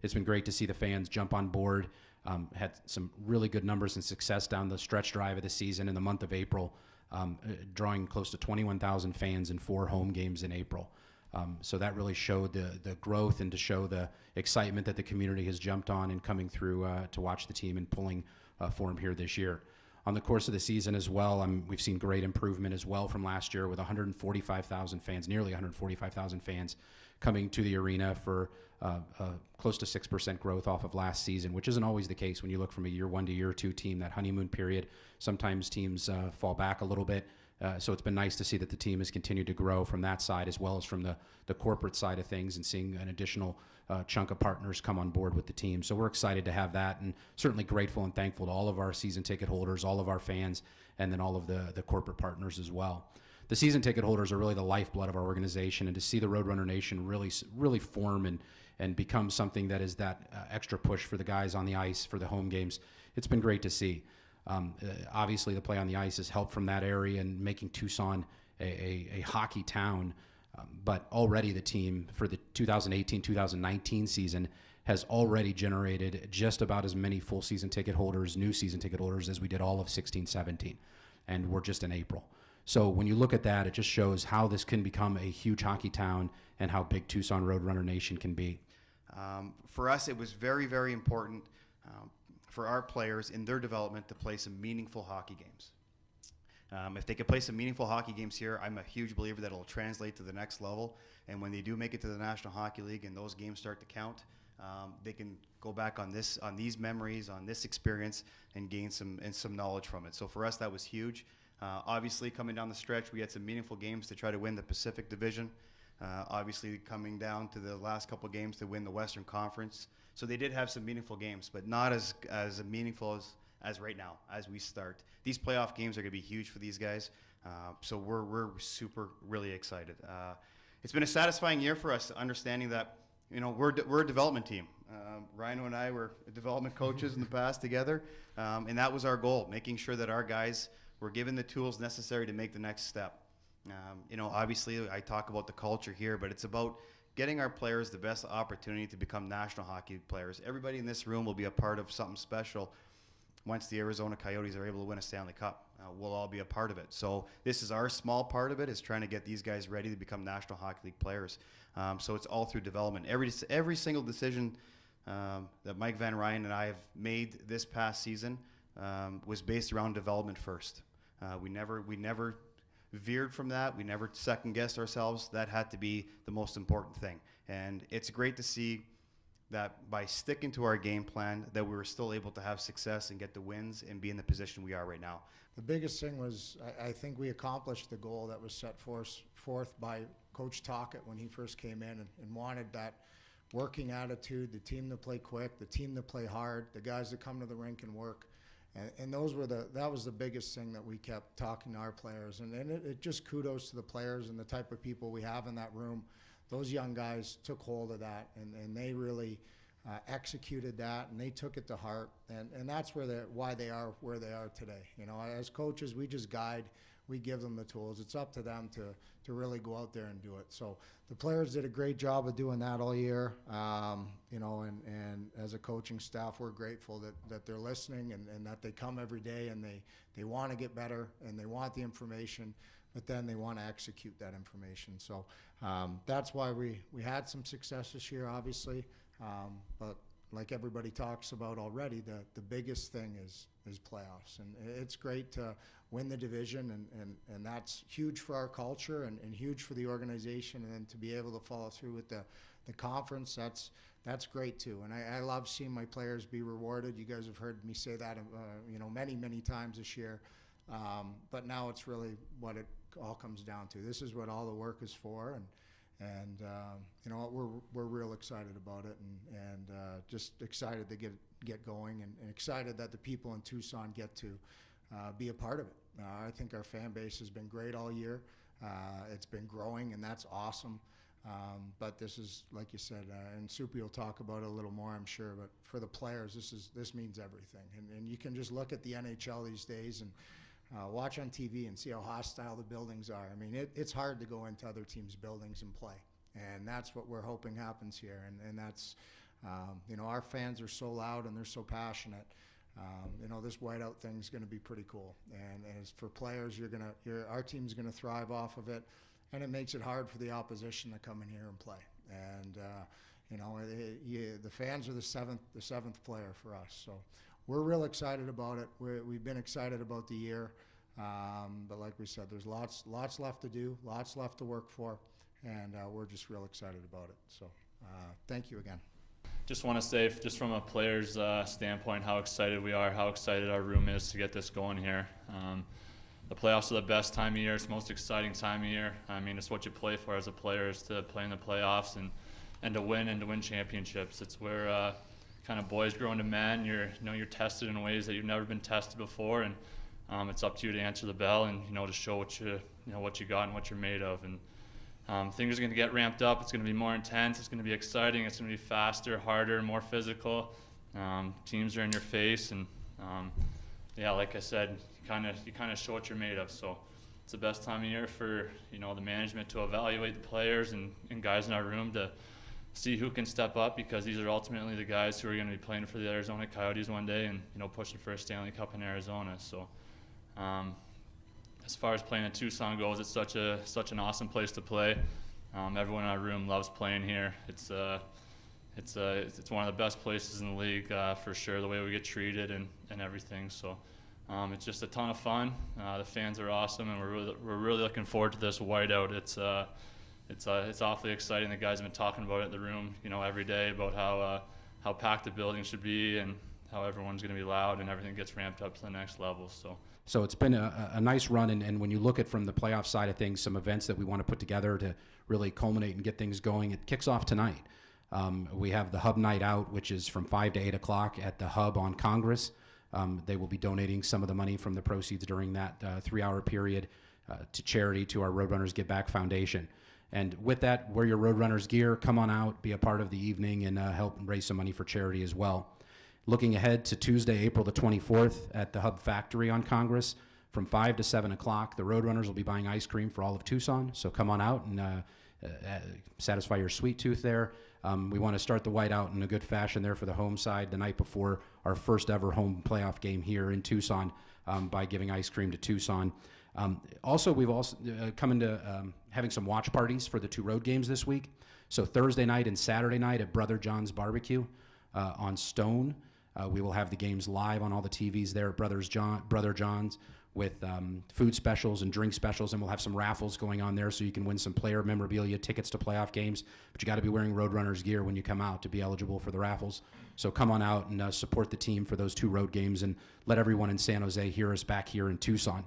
it's been great to see the fans jump on board. Had some really good numbers and success down the stretch drive of the season in the month of April, drawing close to 21,000 fans in 4 home games in April. So that really showed the growth and to show the excitement that the community has jumped on and coming through to watch the team and pulling for them here this year. On the course of the season as well, we've seen great improvement as well from last year with 145,000 fans, nearly 145,000 fans coming to the arena for close to 6% growth off of last season, which isn't always the case when you look from a year 1 to year 2 team, that honeymoon period. Sometimes teams fall back a little bit. So it's been nice to see that the team has continued to grow from that side as well as from the corporate side of things, and seeing an additional chunk of partners come on board with the team. So we're excited to have that, and certainly grateful and thankful to all of our season ticket holders, all of our fans, and then all of the corporate partners as well. The season ticket holders are really the lifeblood of our organization, and to see the Roadrunner Nation really form and become something that is that extra push for the guys on the ice for the home games, it's been great to see. Obviously, the play on the ice has helped from that area and making Tucson a hockey town. But already the team for the 2018-2019 season has already generated just about as many full season ticket holders, new season ticket holders, as we did all of 16-17. And we're just in April. So when you look at that, it just shows how this can become a huge hockey town and how big Tucson Roadrunner Nation can be. For us, it was very, very important for our players in their development to play some meaningful hockey games. If they could play some meaningful hockey games here, I'm a huge believer that it'll translate to the next level. And when they do make it to the National Hockey League and those games start to count, they can go back on these memories, on this experience, and gain some knowledge from it. So for us, that was huge. Obviously, coming down the stretch, we had some meaningful games to try to win the Pacific Division. Obviously, coming down to the last couple games to win the Western Conference. So they did have some meaningful games, but not as meaningful as right now, as we start. These playoff games are going to be huge for these guys, so we're really excited. It's been a satisfying year for us, understanding that we're a development team. Rhino and I were development coaches in the past together, and that was our goal, making sure that our guys were given the tools necessary to make the next step. Obviously, I talk about the culture here, but it's about getting our players the best opportunity to become national hockey players. Everybody in this room will be a part of something special once the Arizona Coyotes are able to win a Stanley Cup. We'll all be a part of it. So this is our small part of it, is trying to get these guys ready to become National Hockey League players. So it's all through development. Every single decision that Mike Van Ryn and I have made this past season was based around development first. We never veered from that. We never second-guessed ourselves. That had to be the most important thing. And it's great to see that by sticking to our game plan, that we were still able to have success and get the wins and be in the position we are right now. The biggest thing was, I think we accomplished the goal that was set forth by Coach Tocchet when he first came in, and wanted that working attitude, the team to play quick, the team to play hard, the guys that come to the rink and work. And that was the biggest thing that we kept talking to our players. And it just kudos to the players and the type of people we have in that room. Those young guys took hold of that, and they really executed that, and they took it to heart. And that's why they are where they are today. As coaches, we just guide. We give them the tools. It's up to them to really go out there and do it. So the players did a great job of doing that all year. And as a coaching staff, we're grateful that they're listening and that they come every day and they want to get better and they want the information, but then they want to execute that information. So that's why we had some success this year, obviously. But like everybody talks about already, the biggest thing is playoffs. And it's great to win the division, and that's huge for our culture and huge for the organization. And then to be able to follow through with the conference, that's great too. And I love seeing my players be rewarded. You guys have heard me say that many times this year. But now it's really what it all comes down to. This is what all the work is for, and we're real excited about it, and just excited to get going, and excited that the people in Tucson get to be a part of it. I think our fan base has been great all year. It's been growing, and that's awesome. But this is, like you said, and Soupy will talk about it a little more, I'm sure, but for the players, this means everything. And you can just look at the NHL these days and watch on TV and see how hostile the buildings are. I mean, it's hard to go into other teams' buildings and play. And that's what we're hoping happens here. And that's Our fans are so loud and they're so passionate. This whiteout thing is going to be pretty cool. And as for players, our team's going to thrive off of it, and it makes it hard for the opposition to come in here and play. And the fans are the seventh player for us. So we're real excited about it. We've been excited about the year, but like we said, there's lots left to do, lots left to work for, and we're just real excited about it. So thank you again. Just want to say, just from a player's standpoint, how excited we are, how excited our room is to get this going here. The playoffs are the best time of year. It's the most exciting time of year. I mean, it's what you play for as a player, is to play in the playoffs and to win championships. It's where kind of boys grow into men. You're tested in ways that you've never been tested before, and it's up to you to answer the bell and to show what you got and what you're made of. And things are going to get ramped up. It's going to be more intense. It's going to be exciting. It's going to be faster, harder, more physical. Teams are in your face, and like I said, you kind of show what you're made of. So it's the best time of year for the management to evaluate the players and guys in our room to see who can step up, because these are ultimately the guys who are going to be playing for the Arizona Coyotes one day and pushing for a Stanley Cup in Arizona. So as far as playing in Tucson goes, it's such an awesome place to play. Everyone in our room loves playing here. It's one of the best places in the league for sure. The way we get treated and everything. So it's just a ton of fun. The fans are awesome, and we're really looking forward to this whiteout. It's awfully exciting. The guys have been talking about it in the room, every day, about how packed the building should be and how everyone's going to be loud and everything gets ramped up to the next level. So it's been a nice run, and when you look at from the playoff side of things, some events that we want to put together to really culminate and get things going, it kicks off tonight. We have the Hub Night Out, which is from 5 to 8 o'clock at the Hub on Congress. They will be donating some of the money from the proceeds during that 3-hour period to charity, to our Roadrunners Give Back Foundation. And with that, wear your Roadrunners gear, come on out, be a part of the evening, and help raise some money for charity as well. Looking ahead to Tuesday, April the 24th at the Hub Factory on Congress from 5 to 7 o'clock. The Roadrunners will be buying ice cream for all of Tucson, so come on out and satisfy your sweet tooth there. We want to start the whiteout in a good fashion there for the home side the night before our first ever home playoff game here in Tucson by giving ice cream to Tucson. We've also come into having some watch parties for the 2 road games this week. So Thursday night and Saturday night at Brother John's Barbecue on Stone. We will have the games live on all the TVs there at Brother John's with food specials and drink specials, and we'll have some raffles going on there so you can win some player memorabilia, tickets to playoff games. But you got to be wearing Roadrunners gear when you come out to be eligible for the raffles. So come on out and support the team for those 2 road games, and let everyone in San Jose hear us back here in Tucson.